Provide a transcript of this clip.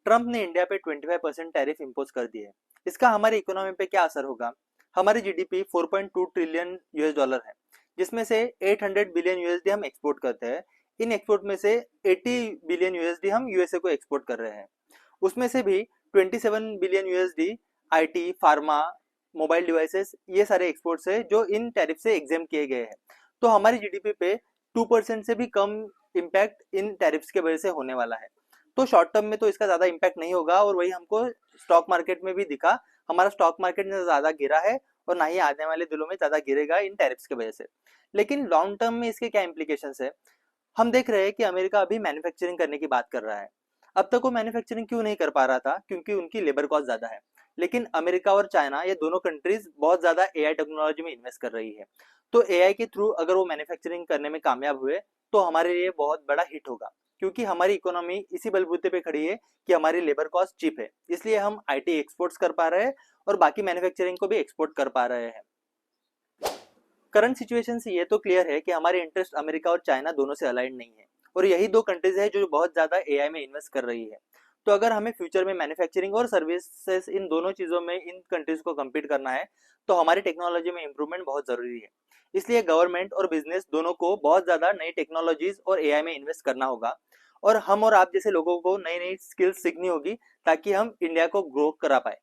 Trump ने India पे 25% tariff impose कर दिए। इसका हमारी इकोनॉमी पे क्या असर होगा? हमारी जीडीपी 4.2 ट्रिलियन यूएस डॉलर है, जिसमें से 800 बिलियन यूएसडी हम एक्सपोर्ट करते हैं। इन एक्सपोर्ट में से 80 बिलियन यूएसडी हम यूएसए को एक्सपोर्ट कर रहे हैं। उसमें से भी 27 billion USD IT, pharma, mobile devices, ये सारे एक्सपोर्ट्स है जो इन टैरिफ से एग्जाम किए गए हैं। तो हमारी जीडीपी पे 2% से भी कम इम्पैक्ट इन टैरिफ्स के वजह से होने वाला है। तो शॉर्ट टर्म में तो इसका ज्यादा इम्पैक्ट नहीं होगा, और वही हमको स्टॉक मार्केट में भी दिखा। हमारा स्टॉक मार्केट में ज्यादा गिरा है और ना ही आने वाले दिनों में ज्यादा गिरेगा इन टैरिफ्स की वजह से। लेकिन लॉन्ग टर्म में इसके क्या इम्प्लीकेशंस है? हम देख रहे हैं कि अमेरिका अभी मैन्युफैक्चरिंग करने की बात कर रहा है। अब तक वो मैन्युफैक्चरिंग क्यों नहीं कर पा रहा था? क्योंकि उनकी लेबर कॉस्ट ज्यादा है। लेकिन अमेरिका और चाइना, ये दोनों कंट्रीज बहुत ज्यादा एआई टेक्नोलॉजी में इन्वेस्ट कर रही है। तो एआई के थ्रू अगर वो मैन्युफैक्चरिंग करने में कामयाब हुए तो हमारे लिए बहुत बड़ा हिट होगा, क्योंकि हमारी इकोनॉमी इसी बलबूते पे खड़ी है कि हमारी लेबर कॉस्ट चीप है, इसलिए हम आईटी एक्सपोर्ट्स कर पा रहे हैं और बाकी मैन्युफैक्चरिंग को भी एक्सपोर्ट कर पा रहे हैं। करंट सिचुएशन से ये तो क्लियर है कि हमारे इंटरेस्ट अमेरिका और चाइना दोनों से अलाइंड नहीं है, और यही दो कंट्रीज है जो बहुत ज्यादा एआई में इन्वेस्ट कर रही है। तो अगर हमें फ्यूचर में मैन्युफैक्चरिंग और सर्विसेज, इन दोनों चीजों में इन कंट्रीज को कम्पीट करना है, तो हमारी टेक्नोलॉजी में इंप्रूवमेंट बहुत जरूरी है। इसलिए गवर्नमेंट और बिजनेस दोनों को बहुत ज्यादा नई टेक्नोलॉजीज और एआई में इन्वेस्ट करना होगा, और हम और आप जैसे लोगों को नई नई स्किल्स सीखनी होगी ताकि हम इंडिया को ग्रो करा पाए।